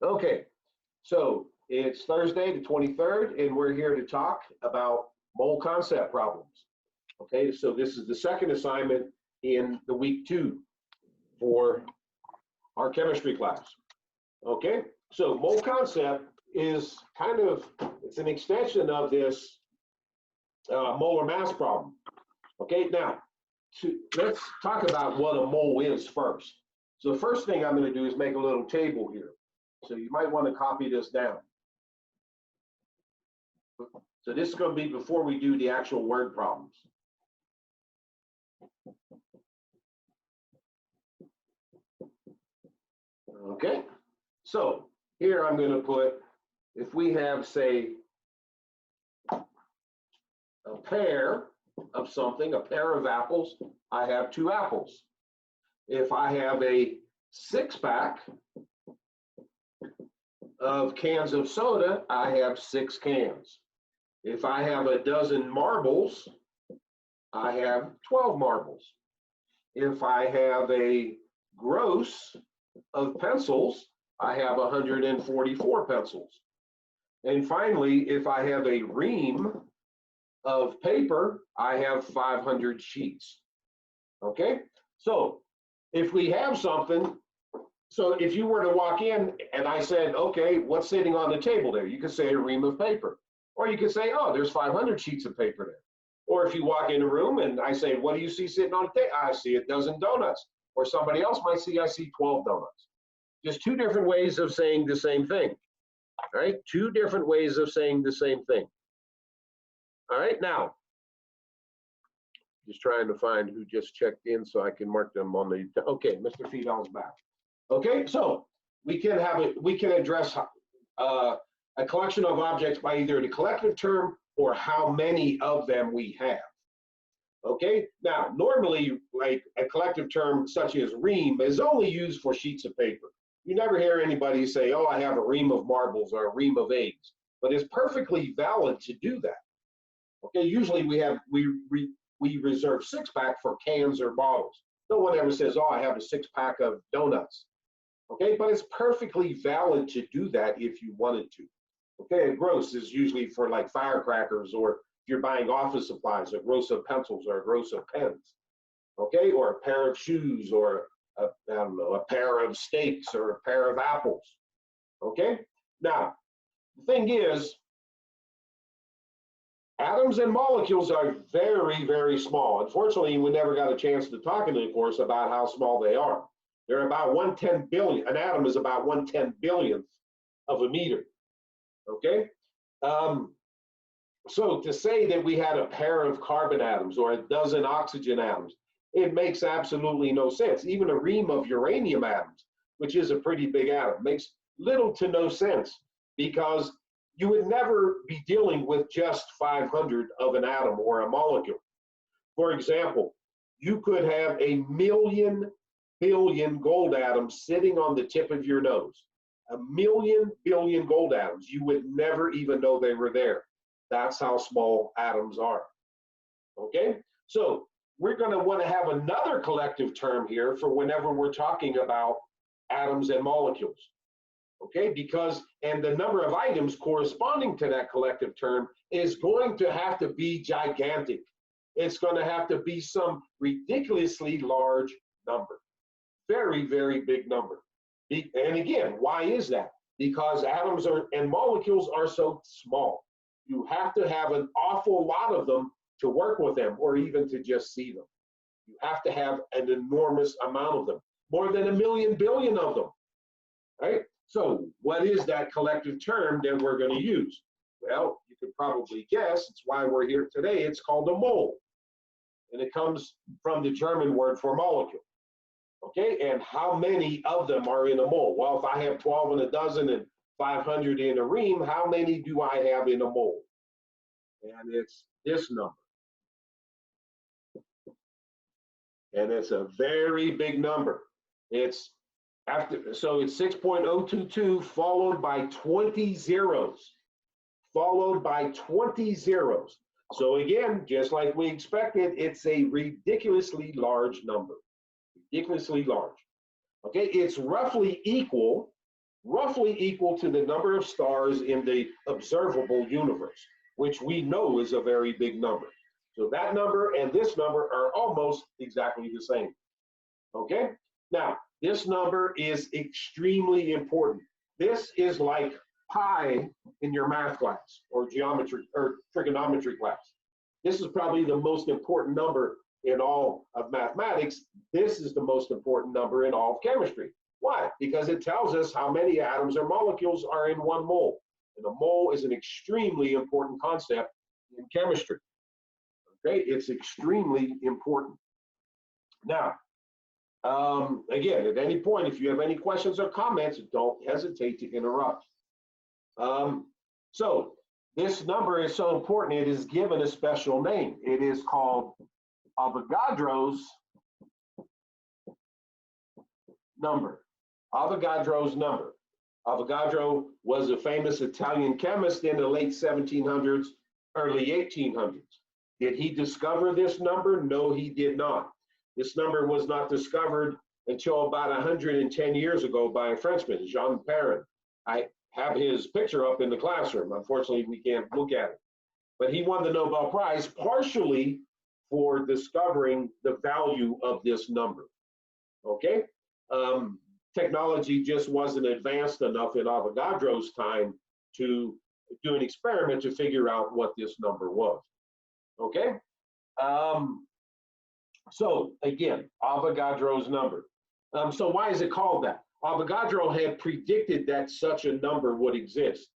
Okay, so it's Thursday the 23rd, and we're here to talk about mole concept problems. Okay, so this is the second assignment in the week 2 for our chemistry class. Okay, so mole concept is it's an extension of this molar mass problem. Okay, now let's talk about what a mole is first. So the first thing I'm going to do is make a little table here. So you might want to copy this down. So this is going to be before we do the actual word problems. Okay, so here I'm going to put, if we have, say, a pair of something, a pair of apples, I have 2 apples. If I have a 6-pack of cans of soda, I have 6 cans. If I have a dozen marbles, I have 12 marbles. If I have a gross of pencils, I have 144 pencils. And finally, if I have a ream of paper, I have 500 sheets. Okay, so if we have something, so if you were to walk in and I said, okay, what's sitting on the table there? You could say a ream of paper. Or you could say, oh, there's 500 sheets of paper there. Or if you walk in a room and I say, what do you see sitting on the table? I see a dozen donuts. Or somebody else might see, I see 12 donuts. Just 2 different ways of saying the same thing. All right, 2 different ways of saying the same thing. All right, now, just trying to find who just checked in so I can mark them on the, okay, Mr. Fidel's back. Okay, so we can address a collection of objects by either the collective term or how many of them we have. Okay, now normally, like a collective term such as ream is only used for sheets of paper. You never hear anybody say, oh, I have a ream of marbles or a ream of eggs, but it's perfectly valid to do that. Okay, usually we reserve 6-pack for cans or bottles. No one ever says, oh, I have a 6-pack of donuts. Okay, but it's perfectly valid to do that if you wanted to. Okay, a gross is usually for like firecrackers, or if you're buying office supplies, a gross of pencils or a gross of pens. Okay, or a pair of shoes, or I don't know, a pair of steaks or a pair of apples. Okay, now the thing is, atoms and molecules are very, very small. Unfortunately, we never got a chance to talk in the course about how small they are. They're about 1/10 billion. An atom is about 1/10 billionth of a meter. Okay? So to say that we had a pair of carbon atoms or a dozen oxygen atoms, it makes absolutely no sense. Even a ream of uranium atoms, which is a pretty big atom, makes little to no sense, because you would never be dealing with just 500 of an atom or a molecule. For example, you could have a million billion gold atoms sitting on the tip of your nose. A million billion gold atoms. You would never even know they were there. That's how small atoms are. Okay? So we're going to want to have another collective term here for whenever we're talking about atoms and molecules. Okay, and the number of items corresponding to that collective term is going to have to be gigantic. It's going to have to be some ridiculously large number. Very, very big number. And again, why is that? Because atoms and molecules are so small. You have to have an awful lot of them to work with them, or even to just see them. You have to have an enormous amount of them, more than a million billion of them, right? So what is that collective term that we're going to use? Well, you can probably guess. It's why we're here today. It's called a mole. And it comes from the German word for molecule. Okay, and how many of them are in a mole? Well, if I have 12 in a dozen and 500 in a ream, how many do I have in a mole? And it's this number. And it's a very big number. It's 6.022 followed by 20 zeros. Followed by 20 zeros. So again, just like we expected, it's a ridiculously large number. Ridiculously large. Okay, it's roughly equal roughly equal to the number of stars in the observable universe, which we know is a very big number. So that number and this number are almost exactly the same. Okay? Now, this number is extremely important. This is like pi in your math class or geometry or trigonometry class. This is probably the most important number in all of mathematics. This is the most important number in all of chemistry. Why? Because it tells us how many atoms or molecules are in 1 mole. And a mole is an extremely important concept in chemistry. Okay, it's extremely important. Now, again, at any point, if you have any questions or comments, don't hesitate to interrupt. So this number is so important, it is given a special name. It is called Avogadro's number. Avogadro's number. Avogadro was a famous Italian chemist in the late 1700s, early 1800s. Did he discover this number? No, he did not. This number was not discovered until about 110 years ago by a Frenchman, Jean Perrin. I have his picture up in the classroom. Unfortunately, we can't look at it. But he won the Nobel Prize partially for discovering the value of this number. Okay? Technology just wasn't advanced enough in Avogadro's time to do an experiment to figure out what this number was. Okay? So again, Avogadro's number. So why is it called that? Avogadro had predicted that such a number would exist.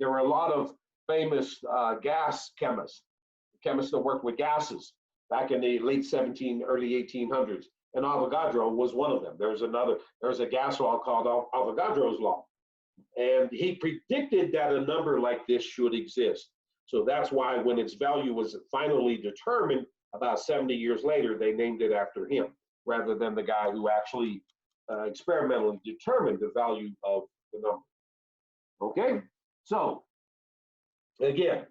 There were a lot of famous gas chemists that worked with gases back in the late early 1800s. And Avogadro was one of them. There's a gas law called Avogadro's law. And he predicted that a number like this should exist. So that's why when its value was finally determined, about 70 years later, they named it after him, rather than the guy who actually experimentally determined the value of the number. Okay? So, again,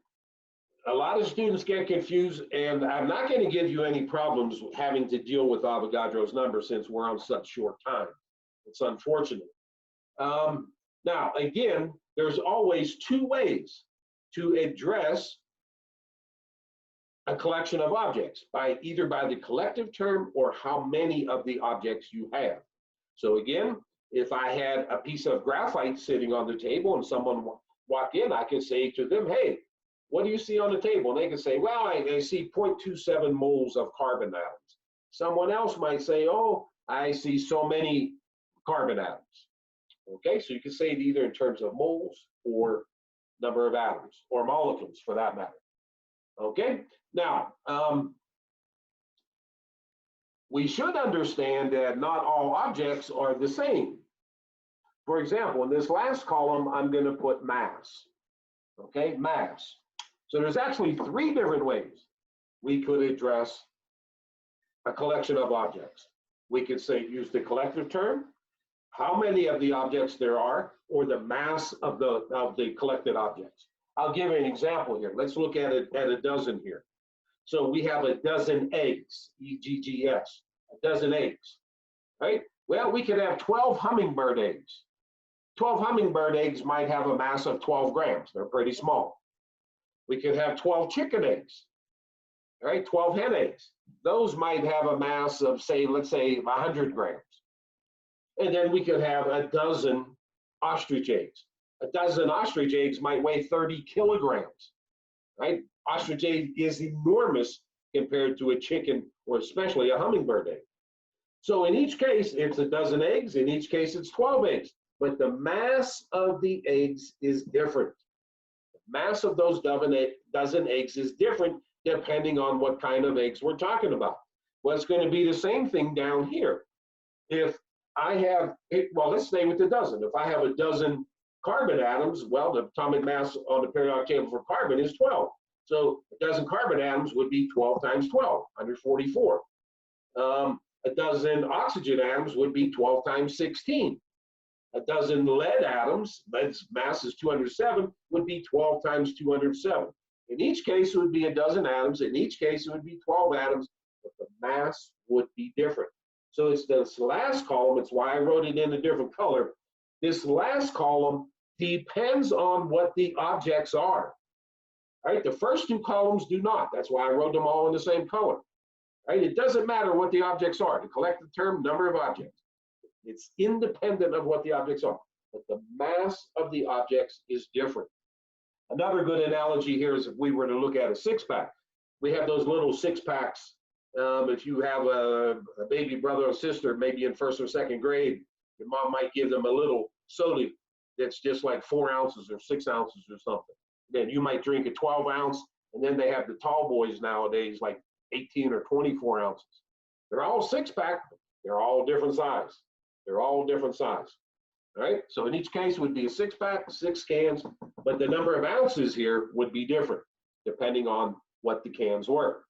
a lot of students get confused, and I'm not going to give you any problems having to deal with Avogadro's number since we're on such short time. It's unfortunate. Now, again, there's always 2 ways to address a collection of objects, either by the collective term or how many of the objects you have. So again, if I had a piece of graphite sitting on the table and someone walked in, I could say to them, hey, what do you see on the table? And they can say, well, I see 0.27 moles of carbon atoms. Someone else might say, oh, I see so many carbon atoms. Okay, so you can say it either in terms of moles or number of atoms, or molecules for that matter. Okay, now, we should understand that not all objects are the same. For example, in this last column, I'm going to put mass. Okay, mass. So there's actually 3 different ways we could address a collection of objects. We could say, use the collective term, how many of the objects there are, or the mass of the collected objects. I'll give you an example here. Let's look at it at a dozen here. So we have a dozen eggs, E-G-G-S, a dozen eggs, right? Well, we could have 12 hummingbird eggs. 12 hummingbird eggs might have a mass of 12 grams. They're pretty small. We could have 12 chicken eggs, right? 12 hen eggs. Those might have a mass of, say, let's say 100 grams. And then we could have a dozen ostrich eggs. A dozen ostrich eggs might weigh 30 kilograms, right? Ostrich egg is enormous compared to a chicken or especially a hummingbird egg. So in each case, it's a dozen eggs. In each case, it's 12 eggs. But the mass of the eggs is different. The mass of those dozen eggs is different depending on what kind of eggs we're talking about. Well, it's going to be the same thing down here. If I have, well, let's stay with the dozen. If I have a dozen carbon atoms, well, the atomic mass on the periodic table for carbon is 12. So a dozen carbon atoms would be 12 times 12, 144. A dozen oxygen atoms would be 12 times 16. A dozen lead atoms, lead's mass is 207, would be 12 times 207. In each case, it would be a dozen atoms. In each case, it would be 12 atoms, but the mass would be different. So it's this last column. It's why I wrote it in a different color. This last column depends on what the objects are. Right? The first two columns do not. That's why I wrote them all in the same color. Right? It doesn't matter what the objects are. The collective term, number of objects. It's independent of what the objects are. But the mass of the objects is different. Another good analogy here is if we were to look at a six-pack. We have those little six-packs. If you have a baby brother or sister, maybe in first or second grade, your mom might give them a little soda that's just like 4 ounces or 6 ounces or something. Then you might drink a 12 ounce, and then they have the tall boys nowadays, like 18 or 24 ounces. They're all six-pack. They're all different size. They're all different size. All right? So in each case would be a six-pack, 6 cans, but the number of ounces here would be different depending on what the cans were.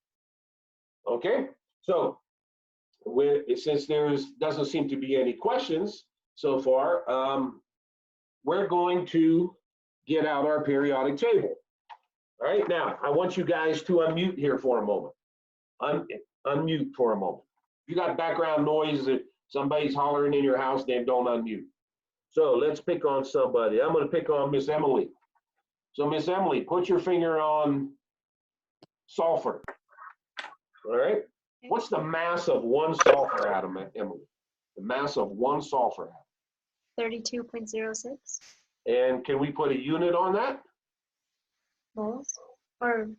Okay? So since there doesn't seem to be any questions so far, we're going to get out our periodic table. All right, now I want you guys to unmute here for a moment. Unmute for a moment. If you got background noise that somebody's hollering in your house, then don't unmute. So let's pick on somebody. I'm going to pick on Miss Emily. So Miss Emily, put your finger on sulfur. All right. What's the mass of one sulfur atom, Emily? The mass of one sulfur atom. 32.06. And can we put a unit on that? Moles? Or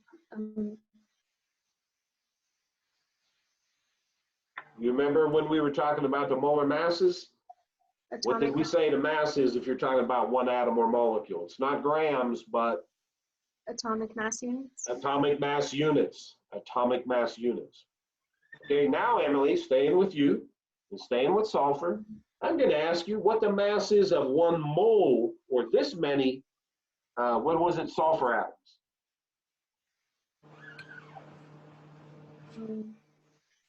You remember when we were talking about the molar masses? What did we say the mass is if you're talking about one atom or molecule? It's not grams, but atomic mass units. Atomic mass units. Atomic mass units. Okay, now Emily, staying with you and staying with sulfur, I'm going to ask you what the mass is of 1 mole or this many, what was it, sulfur atoms?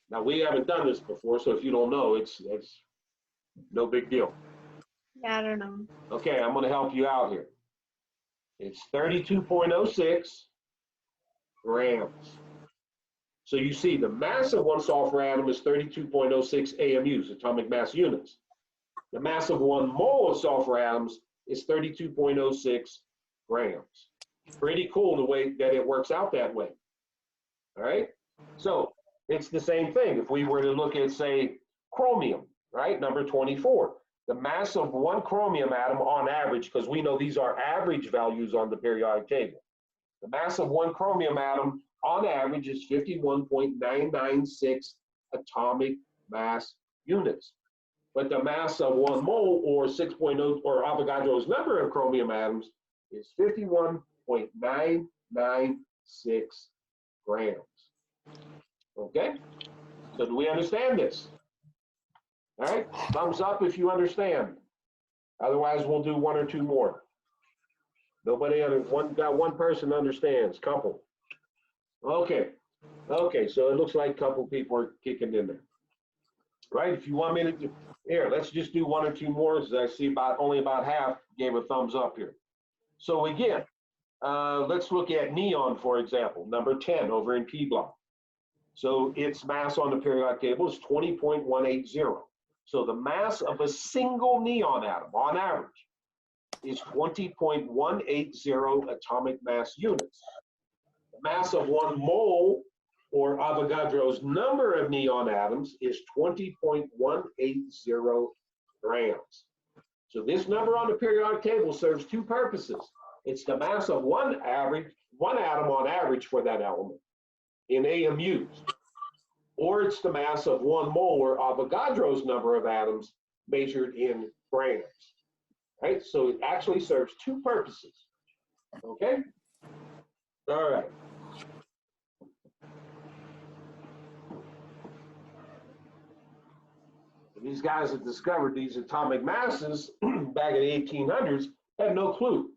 Now, we haven't done this before, so if you don't know, it's no big deal. Yeah, I don't know. Okay, I'm going to help you out here. It's 32.06 grams. So you see, the mass of one sulfur atom is 32.06 AMUs, atomic mass units. The mass of 1 mole of sulfur atoms is 32.06 grams. Pretty cool the way that it works out that way. All right? So it's the same thing. If we were to look at, say, chromium, right, number 24, the mass of 1 chromium atom on average, because we know these are average values on the periodic table, the mass of 1 chromium atom on average is 51.996 atomic mass units. But the mass of 1 mole or 6.0 or Avogadro's number of chromium atoms is 51.996 grams. Okay? So do we understand this? All right? Thumbs up if you understand. Otherwise, we'll do 1 or 2 more. Nobody got one person understands. Couple. Okay. Okay, so it looks like a couple people are kicking in there. Right? If you want me to do, here, let's just do 1 or 2 more. As I see only about half gave a thumbs up here. So again, let's look at neon, for example, number 10 over in P block. So its mass on the periodic table is 20.180. So the mass of a single neon atom on average is 20.180 atomic mass units. The mass of 1 mole or Avogadro's number of neon atoms is 20.180 grams. So this number on the periodic table serves 2 purposes. It's the mass of one atom on average for that element in AMUs, or it's the mass of 1 mole or Avogadro's number of atoms measured in grams. Right? So it actually serves 2 purposes. Okay? All right. These guys that discovered these atomic masses back in the 1800s had no clue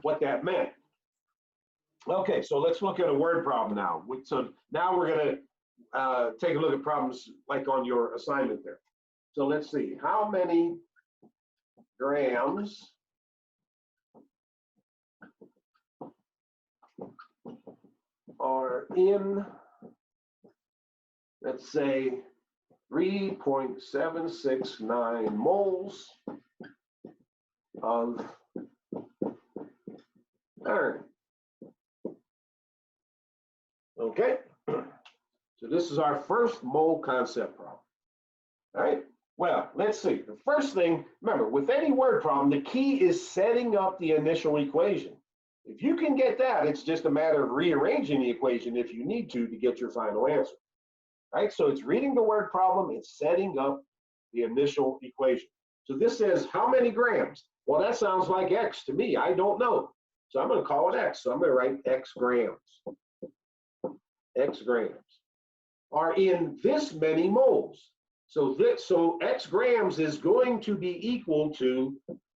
what that meant. Okay, so let's look at a word problem now. So now we're going to take a look at problems like on your assignment there. So let's see, how many grams are in, let's say, 3.769 moles of iron. Okay, so this is our first mole concept problem. All right, well, let's see. The first thing, remember, with any word problem, the key is setting up the initial equation. If you can get that, it's just a matter of rearranging the equation if you need to get your final answer. All right, so it's reading the word problem, it's setting up the initial equation. So this says how many grams? Well, that sounds like X to me. I don't know. So I'm going to call it X. So I'm going to write X grams. X grams are in this many moles. So X grams is going to be equal to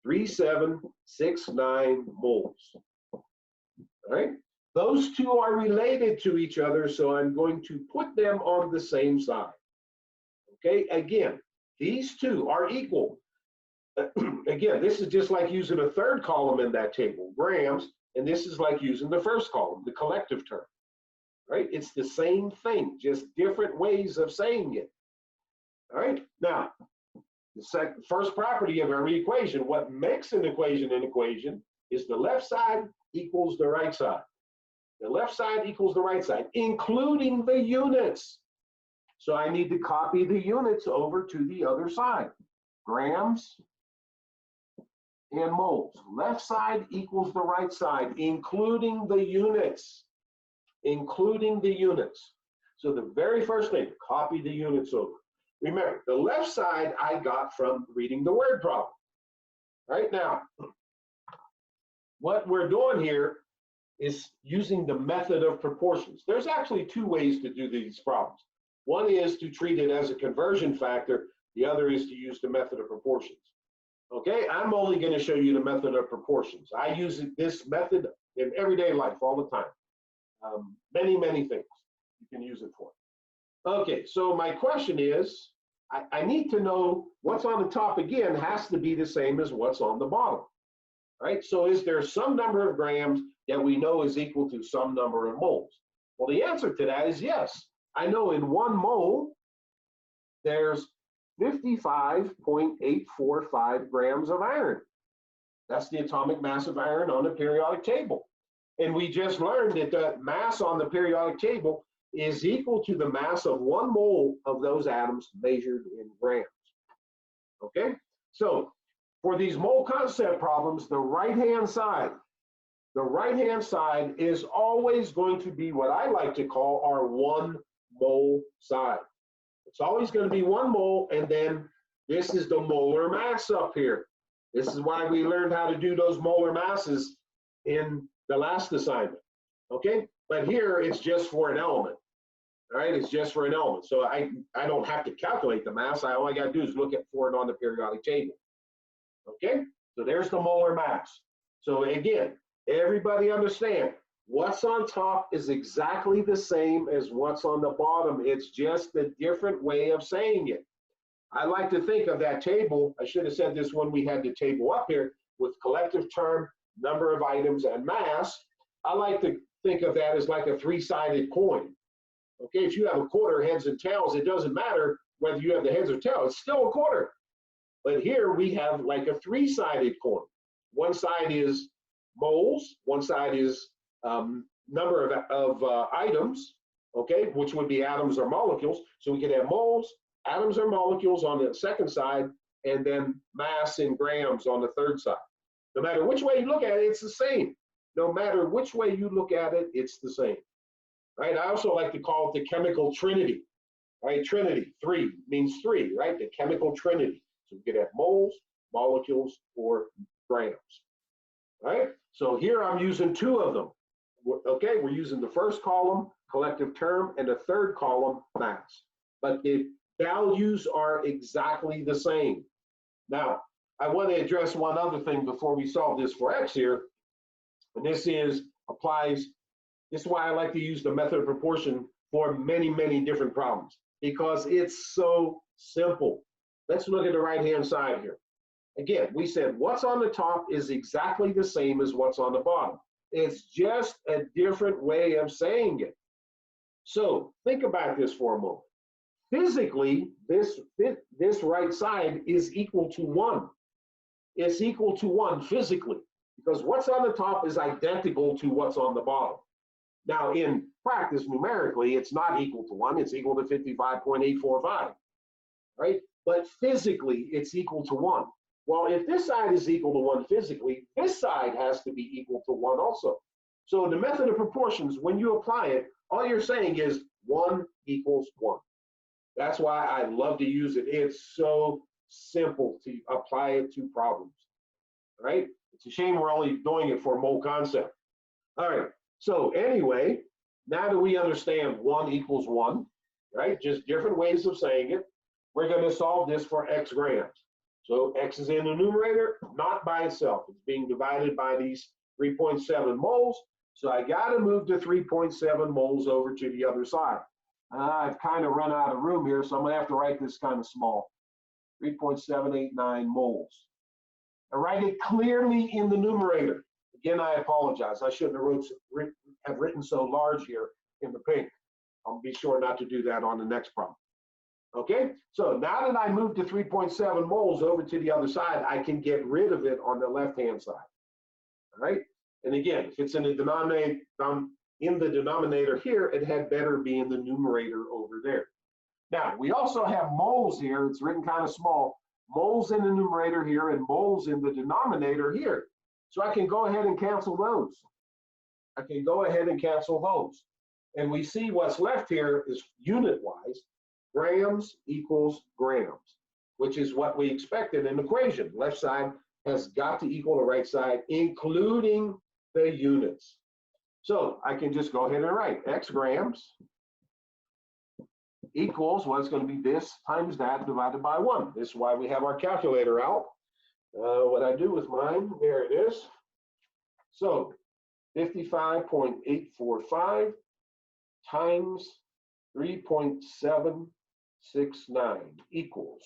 3.769 moles. All right. Those two are related to each other, so I'm going to put them on the same side. Okay, again, these two are equal. Again, this is just like using a third column in that table, grams, and this is like using the first column, the collective term. Right? It's the same thing, just different ways of saying it. All right, now, the first property of every equation, what makes an equation is the left side equals the right side. The left side equals the right side, including the units. So I need to copy the units over to the other side. Grams and moles. Left side equals the right side, including the units. Including the units. So the very first thing, copy the units over. Remember, the left side I got from reading the word problem. Right now, what we're doing here is using the method of proportions. There's actually two ways to do these problems. One is to treat it as a conversion factor. The other is to use the method of proportions. Okay, I'm only going to show you the method of proportions. I use this method in everyday life all the time. Many things you can use it for. Okay, so my question is, I need to know what's on the top again has to be the same as what's on the bottom. Right, so is there some number of grams that we know is equal to some number of moles? Well, the answer to that is yes. I know in 1 mole, there's 55.845 grams of iron. That's the atomic mass of iron on the periodic table. And we just learned that the mass on the periodic table is equal to the mass of 1 mole of those atoms measured in grams. Okay, so for these mole concept problems, the right-hand side is always going to be what I like to call our 1 mole side. It's always going to be 1 mole, and then this is the molar mass up here. This is why we learned how to do those molar masses in the last assignment. Okay, but here it's just for an element. All right, it's just for an element. So I don't have to calculate the mass. All I got to do is look for it on the periodic table. Okay, so there's the molar mass. So again, everybody understand, what's on top is exactly the same as what's on the bottom. It's just a different way of saying it. I like to think of that table, I should have said this when we had the table up here, with collective term, number of items, and mass. I like to think of that as like a 3-sided coin. Okay, if you have a quarter, heads and tails, it doesn't matter whether you have the heads or tails, it's still a quarter. But here we have like a 3-sided coin. One side is moles, one side is number of items, okay, which would be atoms or molecules. So we could have moles, atoms or molecules on the second side, and then mass in grams on the third side. No matter which way you look at it, it's the same. No matter which way you look at it, it's the same. Right? I also like to call it the chemical trinity. Right? Trinity, 3 means 3, right? The chemical trinity. So we could have moles, molecules, or grams. Right? So here I'm using 2 of them. Okay, we're using the first column, collective term, and the third column, mass. But the values are exactly the same. Now, I want to address one other thing before we solve this for X here. And this is why I like to use the method of proportion for many different problems, because it's so simple. Let's look at the right-hand side here. Again, we said what's on the top is exactly the same as what's on the bottom. It's just a different way of saying it. So think about this for a moment. physically, this right side is equal to 1. It's equal to 1 physically, because what's on the top is identical to what's on the bottom. Now, in practice, numerically, it's not equal to 1. It's equal to 55.845, right? But physically, it's equal to 1. Well, if this side is equal to 1 physically, this side has to be equal to 1 also. So the method of proportions, when you apply it, all you're saying is 1 equals 1. That's why I love to use it. It's so simple to apply it to problems, right? It's a shame we're only doing it for mole concept. All right, so anyway, now that we understand 1 equals 1, right? Just different ways of saying it. We're going to solve this for x grams. So x is in the numerator, not by itself. It's being divided by these 3.7 moles. So I got to move the 3.7 moles over to the other side. I've kind of run out of room here, so I'm going to have to write this kind of small. 3.789 moles. I write it clearly in the numerator. Again, I apologize. I shouldn't have written so large here in the pink. I'll be sure not to do that on the next problem. Okay, so now that I moved the 3.7 moles over to the other side, I can get rid of it on the left-hand side. All right, and again, if it's in the denominator here, it had better be in the numerator over there. Now, we also have moles here. It's written kind of small. Moles in the numerator here and moles in the denominator here. So I can go ahead and cancel those. I can go ahead and cancel those. And we see what's left here is unit-wise, grams equals grams, which is what we expected in the equation. Left side has got to equal the right side, including the units. So I can just go ahead and write x grams equals, well, it's going to be this times that divided by 1. This is why we have our calculator out. What I do with mine, there it is. So 55.845 times 3.769 equals,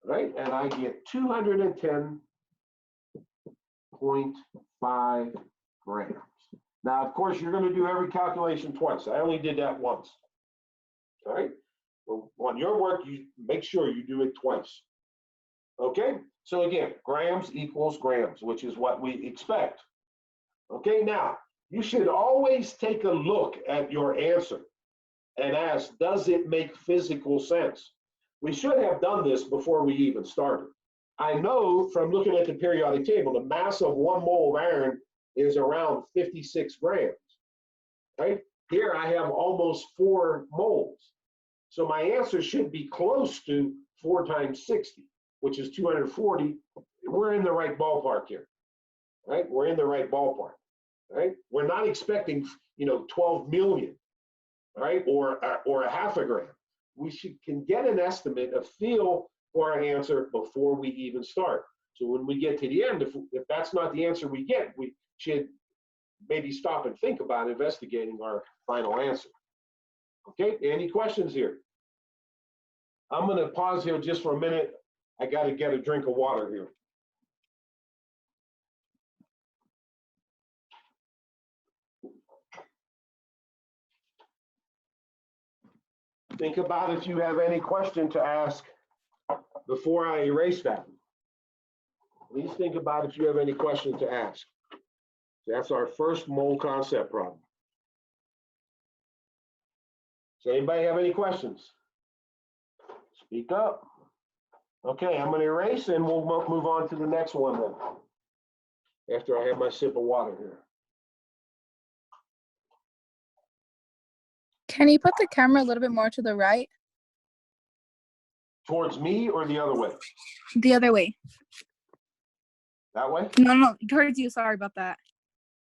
right? And I get 210.5 grams. Now, of course, you're going to do every calculation twice. I only did that once. All right. Well, on your work, you make sure you do it twice. Okay. So again, grams equals grams, which is what we expect. Okay. Now, you should always take a look at your answer and ask, does it make physical sense? We should have done this before we even started. I know from looking at the periodic table, the mass of 1 mole of iron is around 56 grams, right? Here I have almost 4 moles. So my answer should be close to 4 times 60, which is 240. We're in the right ballpark here, right? We're in the right ballpark, right? We're not expecting, 12 million, right? Or a half a gram. We can get an estimate, a feel for our answer before we even start. So when we get to the end, if that's not the answer we get, we should maybe stop and think about investigating our final answer. Okay, any questions here? I'm going to pause here just for a minute. I got to get a drink of water here. Think about if you have any question to ask before I erase that. Please think about if you have any question to ask. That's our first mole concept problem. Does anybody have any questions? Speak up. Okay, I'm going to erase and we'll move on to the next one then, after I have my sip of water here. Can you put the camera a little bit more to the right? Towards me or the other way? The other way. That way? No, towards you. Sorry about that.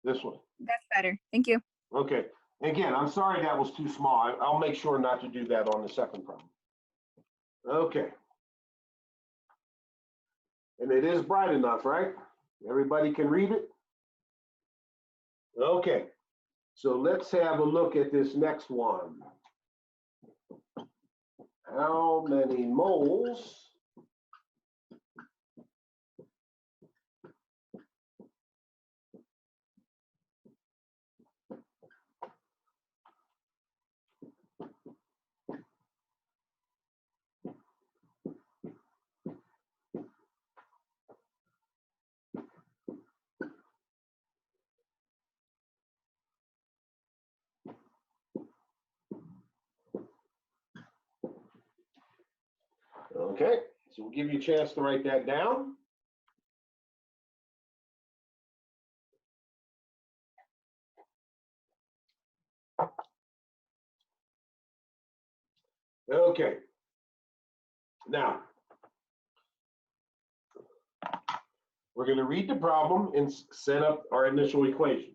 This one. That's better. Thank you. Okay. Again, I'm sorry that was too small. I'll make sure not to do that on the second problem. Okay. And it is bright enough, right? Everybody can read it? Okay. So let's have a look at this next one. How many moles Okay, so we'll give you a chance to write that down. Okay. Now, we're going to read the problem and set up our initial equation.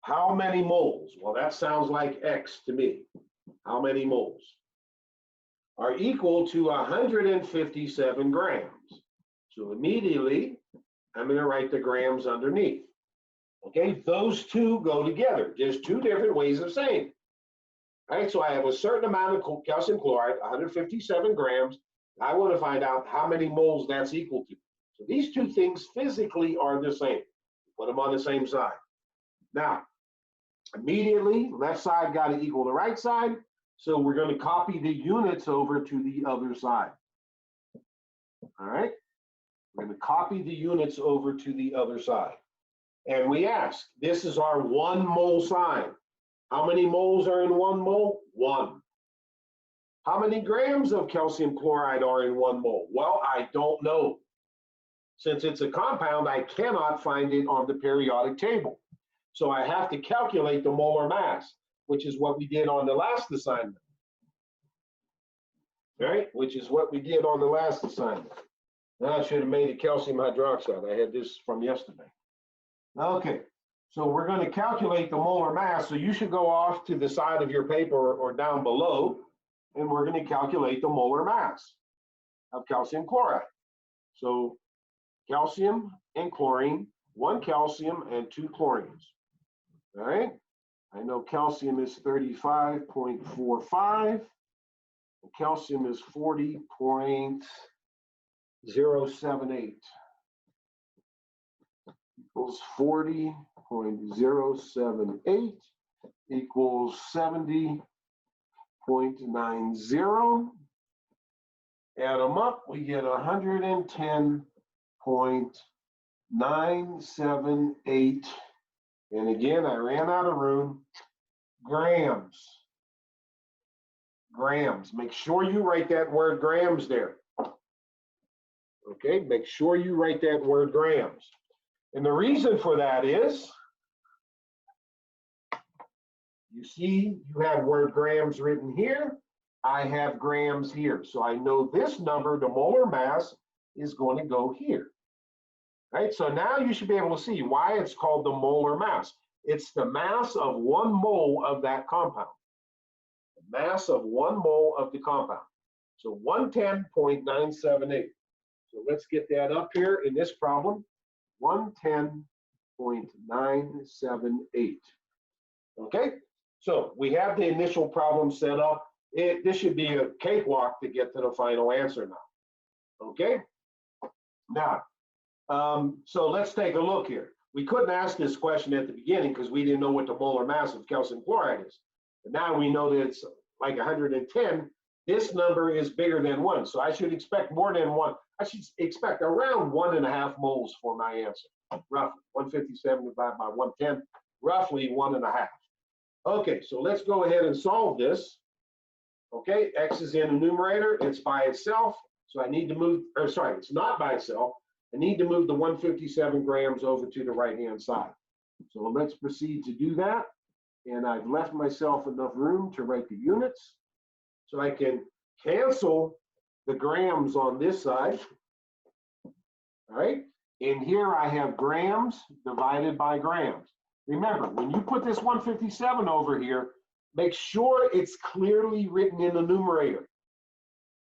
How many moles? Well, that sounds like X to me. How many moles are equal to 157 grams? So immediately, I'm going to write the grams underneath. Okay, those two go together. There's two different ways of saying it. All right, so I have a certain amount of calcium chloride, 157 grams. I want to find out how many moles that's equal to. So these two things physically are the same. Put them on the same side. Now, immediately, left side got to equal the right side. So we're going to copy the units over to the other side. All right, we're going to copy the units over to the other side. And we ask, this is our 1 mole sign. How many moles are in 1 mole? 1. How many grams of calcium chloride are in 1 mole? Well, I don't know. Since it's a compound, I cannot find it on the periodic table. So I have to calculate the molar mass, which is what we did on the last assignment. Right? Which is what we did on the last assignment. Now I should have made it calcium hydroxide. I had this from yesterday. Okay. So we're going to calculate the molar mass. So you should go off to the side of your paper or down below, and we're going to calculate the molar mass of calcium chloride. So calcium and chlorine, 1 calcium and 2 chlorines. All right. I know calcium is 35.45. Calcium is 40.078. Equals 40.078 equals 70.90. Add them up, we get 110.978. And again, I ran out of room. Grams. Grams. Make sure you write that word grams there. Okay, make sure you write that word grams. And the reason for that is, you see, you have word grams written here. I have grams here. So I know this number, the molar mass, is going to go here. Right? So now you should be able to see why it's called the molar mass. It's the mass of 1 mole of that compound. The mass of 1 mole of the compound. So 110.978. So let's get that up here in this problem. 110.978. Okay, so we have the initial problem set up. This should be a cakewalk to get to the final answer now. Okay, now, so let's take a look here. We couldn't ask this question at the beginning because we didn't know what the molar mass of calcium chloride is. But now we know that it's like 110. This number is bigger than 1, so I should expect more than 1. I should expect around 1.5 moles for my answer, roughly. 157 divided by 110, roughly 1.5. Okay, so let's go ahead and solve this. Okay, X is in the numerator, it's by itself, so I need to move, or sorry, it's not by itself. I need to move the 157 grams over to the right-hand side. So let's proceed to do that. And I've left myself enough room to write the units. So I can cancel the grams on this side. All right. And here I have grams divided by grams. Remember, when you put this 157 over here, make sure it's clearly written in the numerator.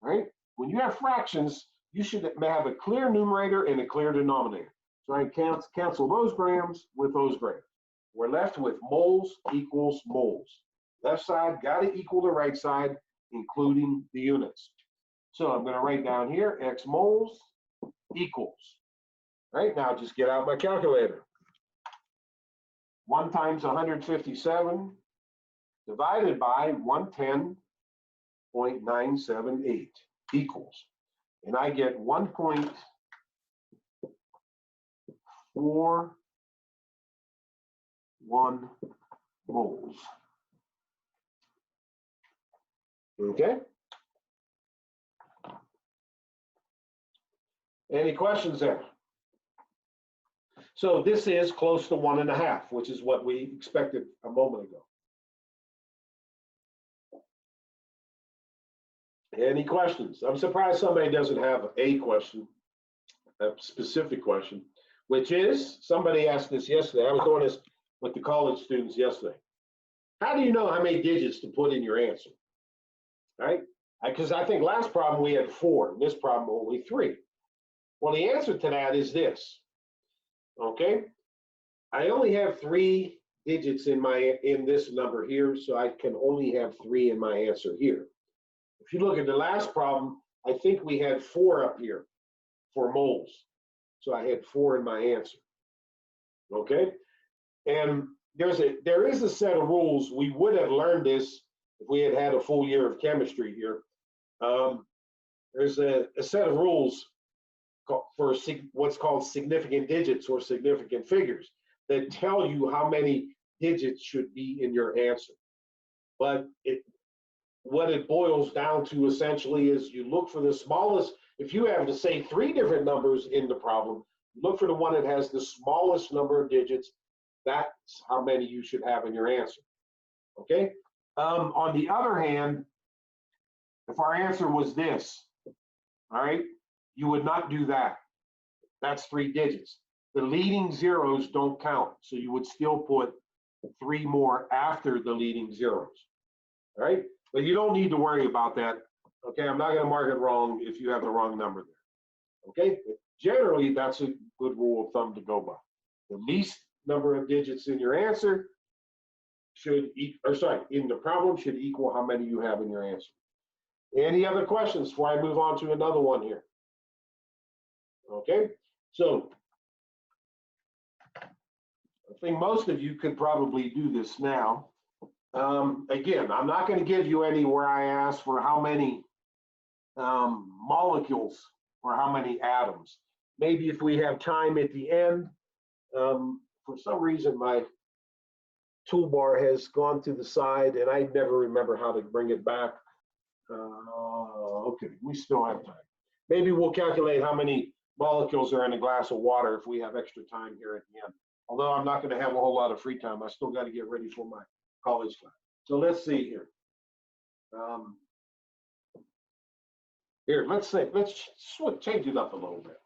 All right. When you have fractions, you should have a clear numerator and a clear denominator. So I cancel those grams with those grams. We're left with moles equals moles. Left side got to equal the right side, including the units. So I'm going to write down here, X moles equals. All right, now just get out my calculator. 1 times 157 divided by 110.978 equals. And I get 1.41 moles. Okay. Any questions there? So this is close to 1.5, which is what we expected a moment ago. Any questions? I'm surprised somebody doesn't have a question, a specific question, which is, somebody asked this yesterday. I was doing this with the college students yesterday. How do you know how many digits to put in your answer? Right? Because I think last problem we had 4, and this problem only 3. Well, the answer to that is this. Okay, I only have 3 digits in this number here, so I can only have 3 in my answer here. If you look at the last problem, I think we had 4 up here for moles, so I had 4 in my answer. Okay, and there is a set of rules. We would have learned this if we had had a full year of chemistry here. There's a set of rules for what's called significant digits or significant figures that tell you how many digits should be in your answer. But what it boils down to essentially is you look for the smallest. If you have to say 3 different numbers in the problem, look for the one that has the smallest number of digits. That's how many you should have in your answer. Okay? On the other hand, if our answer was this, all right, you would not do that. That's 3 digits. The leading zeros don't count, so you would still put 3 more after the leading zeros. All right? But you don't need to worry about that. Okay, I'm not going to mark it wrong if you have the wrong number there. Okay? But generally, that's a good rule of thumb to go by. The least number of digits in your answer in the problem should equal how many you have in your answer. Any other questions before I move on to another one here? Okay, so I think most of you could probably do this now. Again, I'm not going to give you any where I ask for how many molecules or how many atoms. Maybe if we have time at the end, for some reason my toolbar has gone to the side and I never remember how to bring it back. Okay, we still have time. Maybe we'll calculate how many molecules are in a glass of water if we have extra time here at the end. Although I'm not going to have a whole lot of free time, I still got to get ready for my college class. So let's see here. Let's change it up a little bit.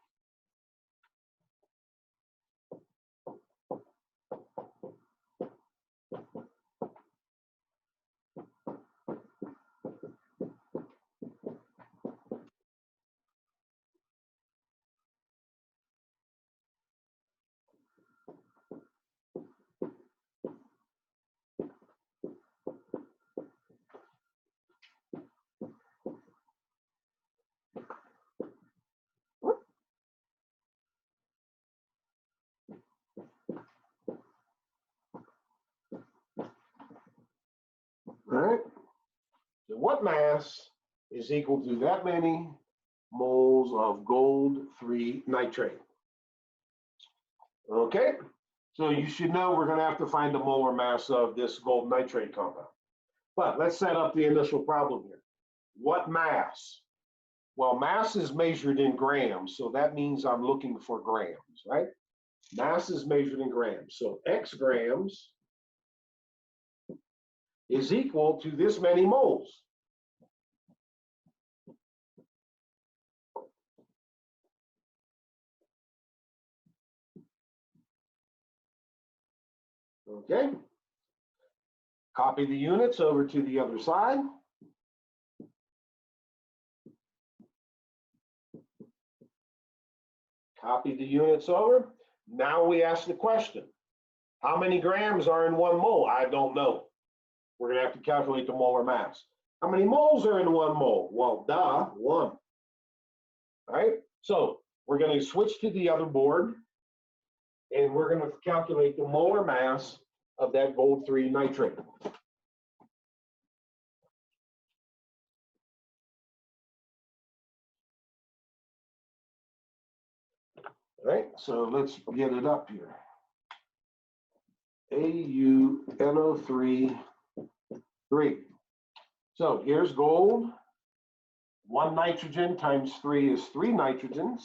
All right, so what mass is equal to that many moles of gold-3 nitrate? Okay, so you should know we're going to have to find the molar mass of this gold nitrate compound. But let's set up the initial problem here. What mass? Well, mass is measured in grams, so that means I'm looking for grams, right? Mass is measured in grams, so X grams is equal to this many moles. Okay. Copy the units over to the other side. Copy the units over. Now we ask the question, how many grams are in 1 mole? I don't know. We're going to have to calculate the molar mass. How many moles are in 1 mole? Well, 1. All right, so we're going to switch to the other board, and we're going to calculate the molar mass of that gold-3 nitrate. All right, so let's get it up here. AuNO3 3. So here's gold, 1 nitrogen times 3 is 3 nitrogens.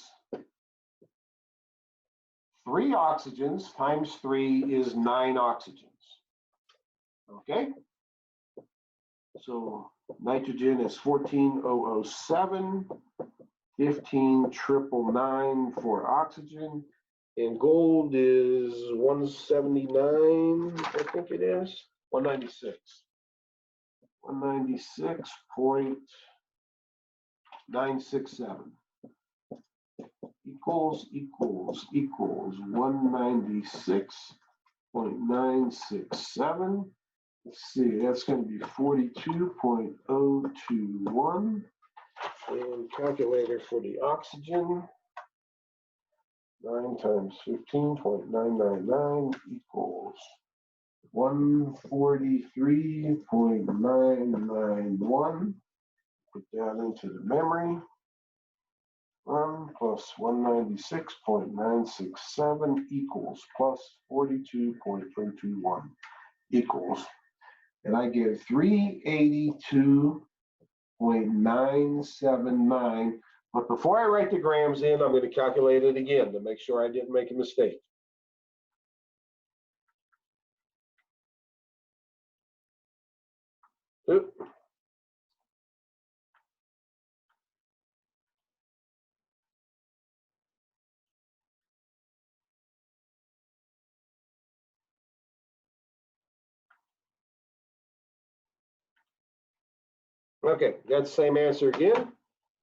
3 oxygens times 3 is 9 oxygens. Okay? So nitrogen is 14,007, 15,999 for oxygen, and gold is 179, I think it is, 196. 196.967 equals 196.967. Let's see, that's going to be 42.021. And calculator for the oxygen, 9 times 15.999 equals 143.991. Put that into the memory. 1 plus 196.967 equals plus 42.021 equals, and I get 382.979. But before I write the grams in, I'm going to calculate it again to make sure I didn't make a mistake. Oop. Okay, that's the same answer again. So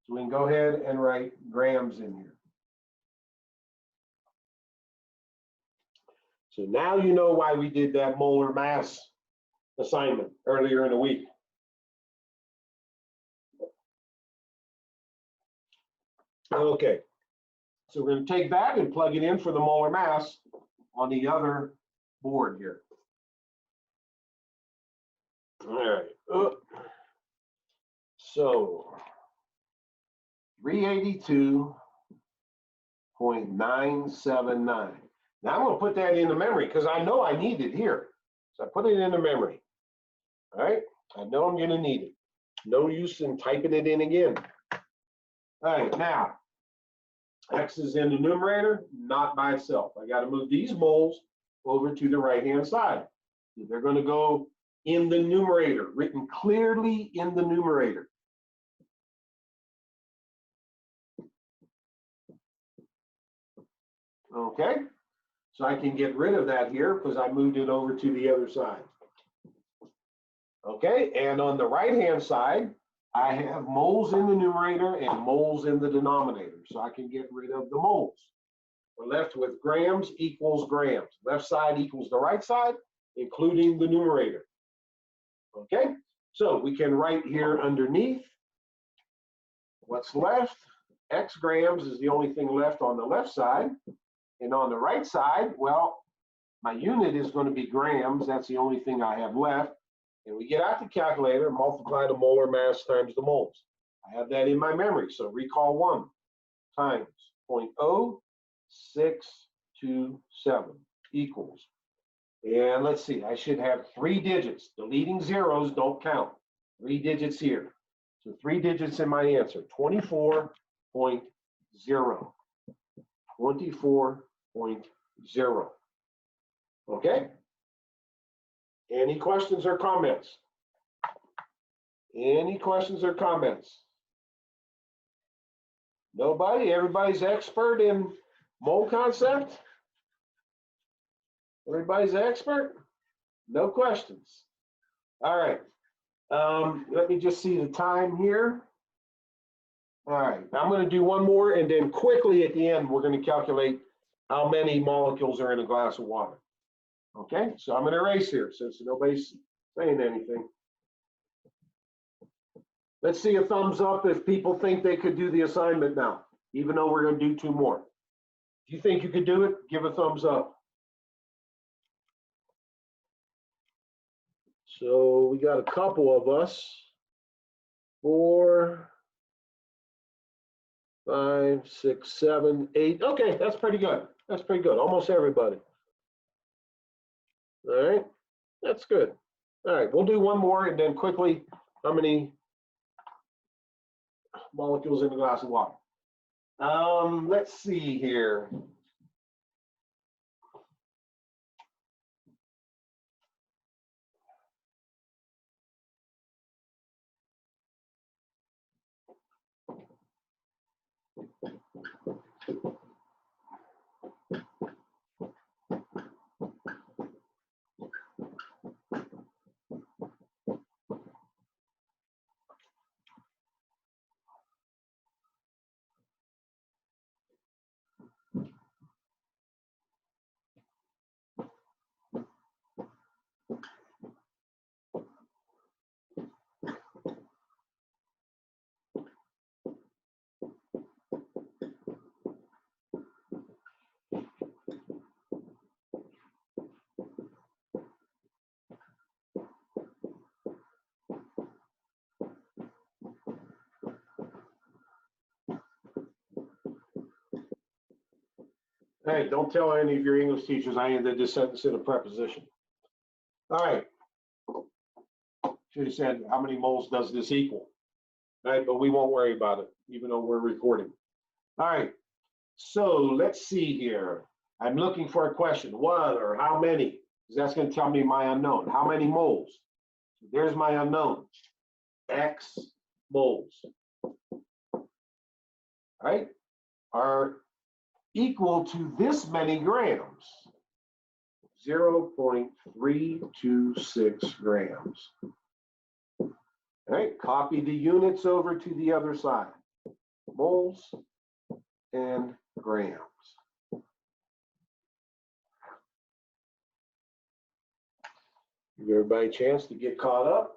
we can go ahead and write grams in here. So now you know why we did that molar mass assignment earlier in the week. Okay, so we're going to take that and plug it in for the molar mass on the other board here. All right. So 382.979. Now I'm going to put that into memory because I know I need it here. So I put it into memory. All right. I know I'm going to need it. No use in typing it in again. All right. Now, X is in the numerator, not by itself. I got to move these moles over to the right-hand side. They're going to go in the numerator, written clearly in the numerator. Okay, so I can get rid of that here because I moved it over to the other side. Okay, and on the right-hand side, I have moles in the numerator and moles in the denominator, so I can get rid of the moles. We're left with grams equals grams. Left side equals the right side, including the numerator. Okay, so we can write here underneath what's left. X grams is the only thing left on the left side. And on the right side, well, my unit is going to be grams. That's the only thing I have left. And we get out the calculator, multiply the molar mass times the moles. I have that in my memory. So recall 1 times 0.0627 equals. And let's see, I should have 3 digits. The leading zeros don't count. 3 digits here. So 3 digits in my answer, 24.0. 24.0. Okay? Any questions or comments? Any questions or comments? Nobody? Everybody's expert in mole concept? Everybody's expert? No questions. All right. Let me just see the time here. All right, I'm going to do one more, and then quickly at the end, we're going to calculate how many molecules are in a glass of water. Okay, so I'm going to erase here since nobody's saying anything. Let's see a thumbs up if people think they could do the assignment now, even though we're going to do 2 more. If you think you could do it, give a thumbs up. So we got a couple of us. 4, 5, 6, 7, 8. Okay, that's pretty good. That's pretty good. Almost everybody. All right, that's good. All right, we'll do one more and then quickly, how many molecules in a glass of water. Let's see here. Hey, don't tell any of your English teachers I ended this sentence in a preposition. All right. Should have said, how many moles does this equal? All right, but we won't worry about it, even though we're recording. All right, so let's see here. I'm looking for a question. What or how many? Because that's going to tell me my unknown. How many moles? There's my unknown. X moles. All right, are equal to this many grams. 0.326 grams. All right, copy the units over to the other side. Moles and grams. Give everybody a chance to get caught up.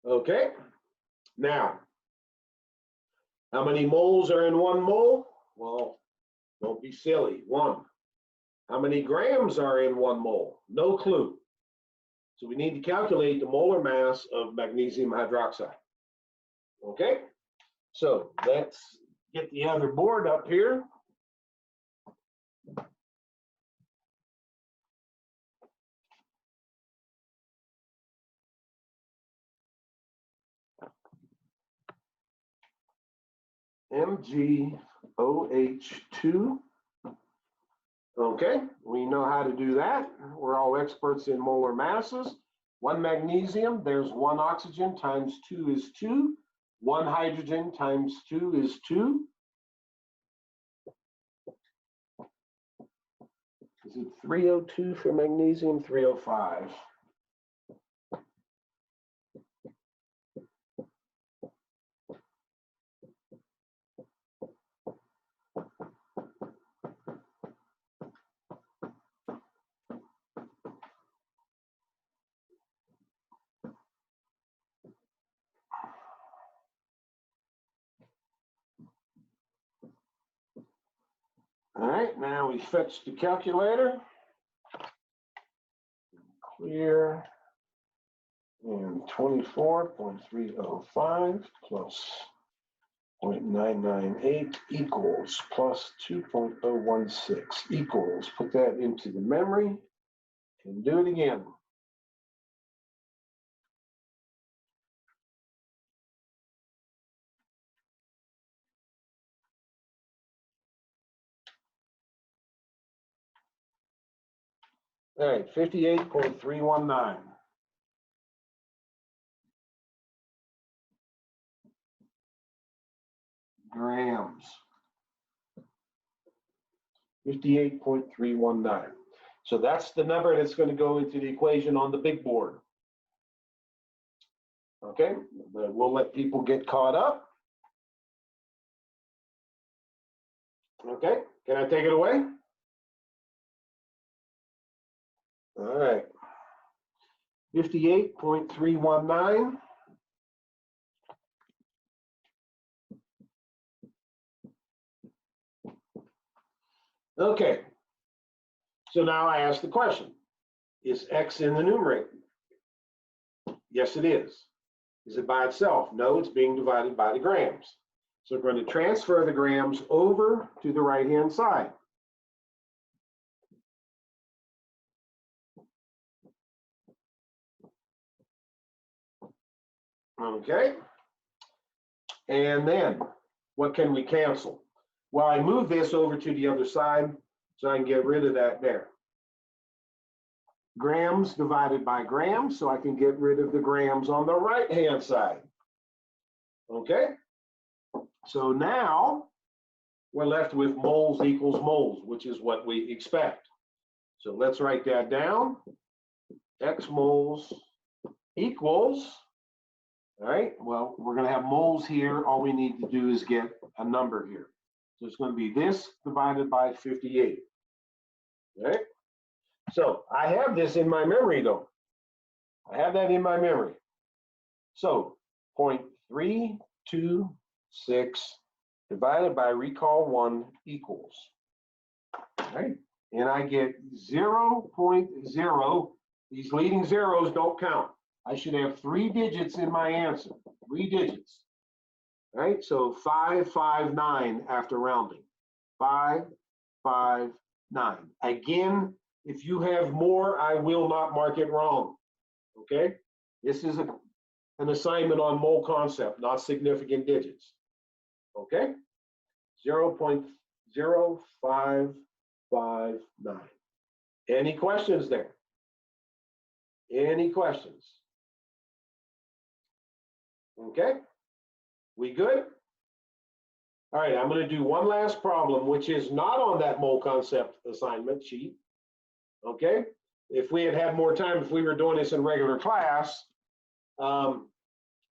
Okay, now, how many moles are in 1 mole? Well, don't be silly, 1. How many grams are in 1 mole? No clue. So we need to calculate the molar mass of magnesium hydroxide. Okay, so let's get the other board up here. MgOH2. Okay, we know how to do that. We're all experts in molar masses. 1 magnesium, there's 1 oxygen times 2 is 2. 1 hydrogen times 2 is 2. Is it 302 for magnesium? 305. All right, now we fetch the calculator. Clear. And 24.305 plus 0.998 equals plus 2.016 equals. Put that into the memory and do it again. All right, 58.319. Grams. 58.319. So that's the number that's going to go into the equation on the big board. Okay, but we'll let people get caught up. Okay, can I take it away? All right, 58.319. Okay, so now I ask the question, is X in the numerator? Yes, it is. Is it by itself? No, it's being divided by the grams. So we're going to transfer the grams over to the right-hand side. Okay. And then what can we cancel? Well, I move this over to the other side so I can get rid of that there. Grams divided by grams, so I can get rid of the grams on the right-hand side. Okay? So now we're left with moles equals moles, which is what we expect. So let's write that down. X moles equals, all right, well, we're going to have moles here. All we need to do is get a number here. So it's going to be this divided by 58. All right? So I have this in my memory, though. I have that in my memory. So 0.326 divided by recall 1 equals. All right? And I get 0.0. These leading zeros don't count. I should have 3 digits in my answer. 3 digits. All right? So 559 after rounding. 559. Again, if you have more, I will not mark it wrong. Okay? This is an assignment on mole concept, not significant digits. Okay? 0.0559. Any questions there? Any questions? Okay? We good? All right, I'm going to do one last problem, which is not on that mole concept assignment sheet. Okay? If we had had more time, if we were doing this in regular class,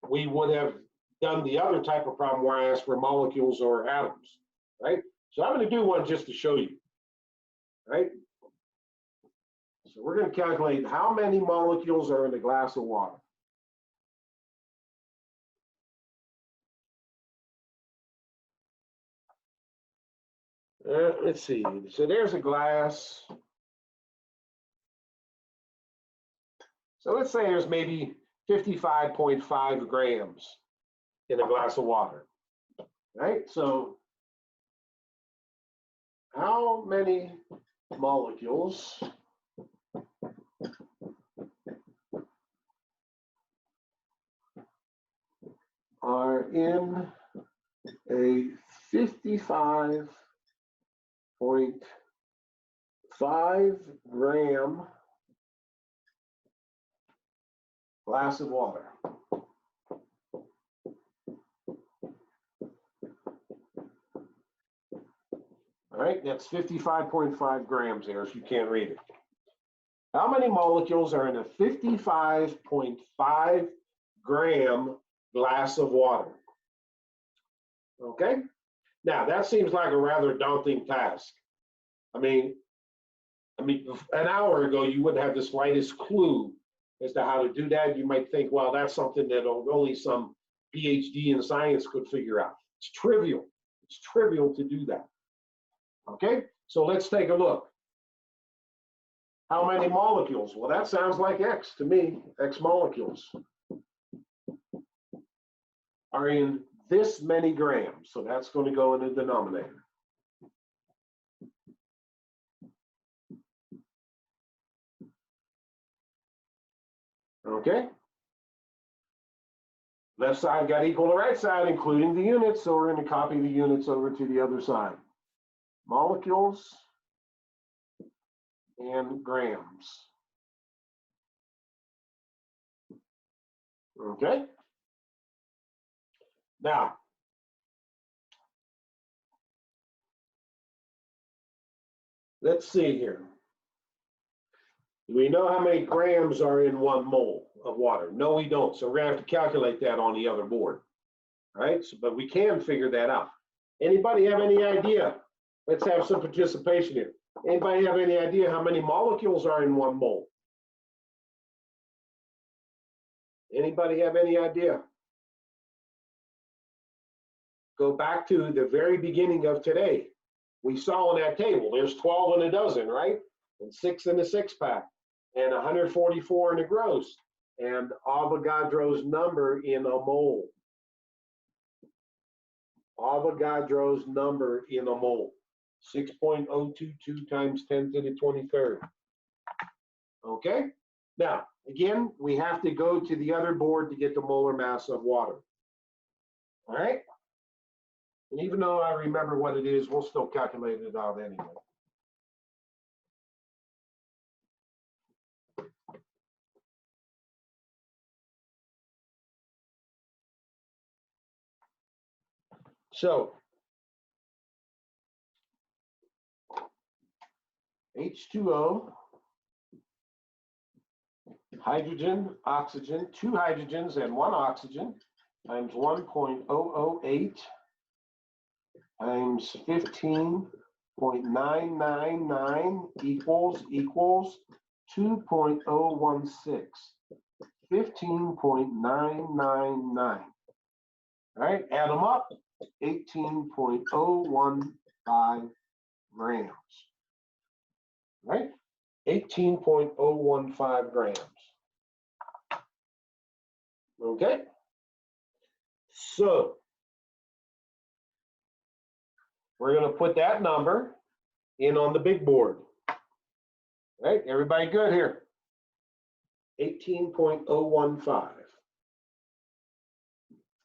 we would have done the other type of problem where I asked for molecules or atoms, right? So I'm going to do one just to show you, right? So we're going to calculate how many molecules are in a glass of water. Let's see. So there's a glass. So let's say there's maybe 55.5 grams in a glass of water, right? So how many molecules are in a 55.5 gram glass of water? All right, that's 55.5 grams there, if you can't read it. How many molecules are in a 55.5 gram glass of water? Okay, now that seems like a rather daunting task. I mean, an hour ago, you wouldn't have the slightest clue as to how to do that. You might think, well, that's something that only some PhD in science could figure out. It's trivial. It's trivial to do that. Okay, so let's take a look. How many molecules? Well, that sounds like X to me. X molecules are in this many grams. So that's going to go in the denominator. Okay. Left side got equal to right side, including the units. So we're going to copy the units over to the other side. Molecules and grams. Okay. Now, let's see here. Do we know how many grams are in 1 mole of water? No, we don't. So we're going to have to calculate that on the other board. All right, so, but we can figure that out. Anybody have any idea? Let's have some participation here. Anybody have any idea how many molecules are in 1 mole? Anybody have any idea? Go back to the very beginning of today. We saw on that table, there's 12 in a dozen, right? And 6 in a 6-pack, and 144 in a gross, and Avogadro's number in a mole. Avogadro's number in a mole. 6.022 times 10 to the 23rd. Okay? Now, again, we have to go to the other board to get the molar mass of water. All right? And even though I remember what it is, we'll still calculate it out anyway. So, H2O, hydrogen, oxygen, 2 hydrogens and 1 oxygen times 1.008 times 15.999 equals 2.016. 15.999. All right, add them up, 18.015 grams. Right? 18.015 grams. Okay? So, we're going to put that number in on the big board. Right? Everybody good here? 18.015.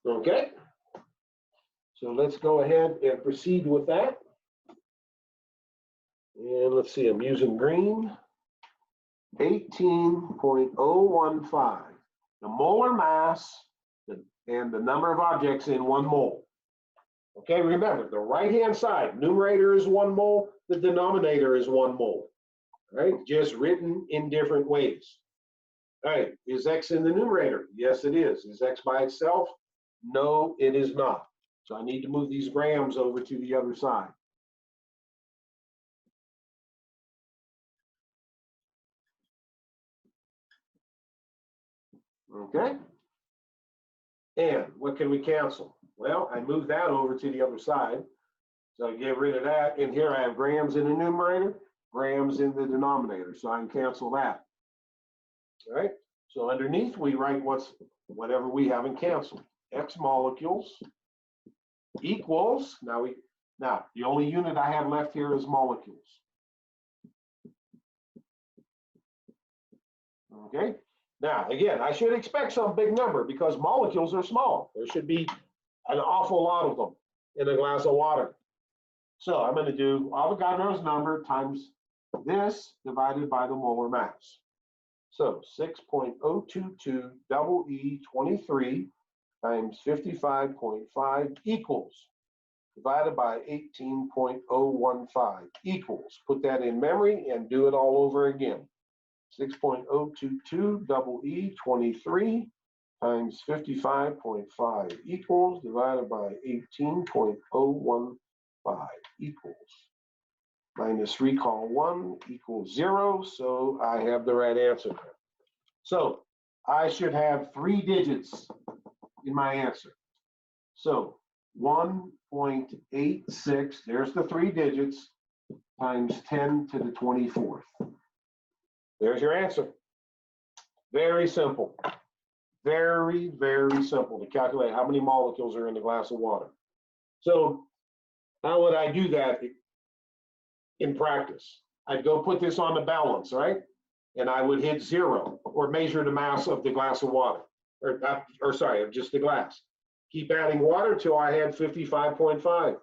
Okay? So let's go ahead and proceed with that. And let's see, I'm using green. 18.015. The molar mass and the number of objects in 1 mole. Okay, remember, the right-hand side, numerator is 1 mole, the denominator is 1 mole. All right, just written in different ways. All right, is X in the numerator? Yes, it is. Is X by itself? No, it is not. So I need to move these grams over to the other side. Okay? And what can we cancel? Well, I move that over to the other side. So I get rid of that. And here I have grams in the numerator, grams in the denominator. So I can cancel that. All right? So underneath, we write whatever we haven't canceled. X molecules equals, now the only unit I have left here is molecules. Okay? Now, again, I should expect some big number because molecules are small. There should be an awful lot of them in a glass of water. So I'm going to do Avogadro's number times this divided by the molar mass. So 6.022 double E 23 times 55.5 equals, divided by 18.015 equals. Put that in memory and do it all over again. 6.022 double E 23 times 55.5 equals, divided by 18.015 equals. Minus recall 1 equals 0, so I have the right answer. So I should have 3 digits in my answer. So 1.86, there's the 3 digits, times 10 to the 24th. There's your answer. Very simple. Very, very simple to calculate how many molecules are in a glass of water. So how would I do that in practice? I'd go put this on the balance, right? And I would hit 0 or measure the mass of the glass of water, or sorry, of just the glass. Keep adding water till I had 55.5,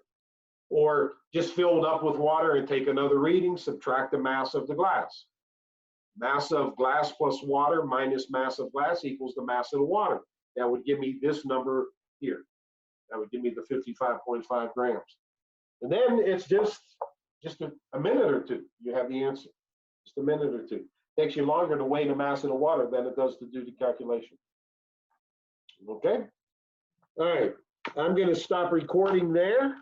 or just fill it up with water and take another reading, subtract the mass of the glass. Mass of glass plus water minus mass of glass equals the mass of the water. That would give me this number here. That would give me the 55.5 grams. And then it's just a minute or two. You have the answer. Just a minute or two. It takes you longer to weigh the mass of the water than it does to do the calculation. Okay? All right. I'm going to stop recording there.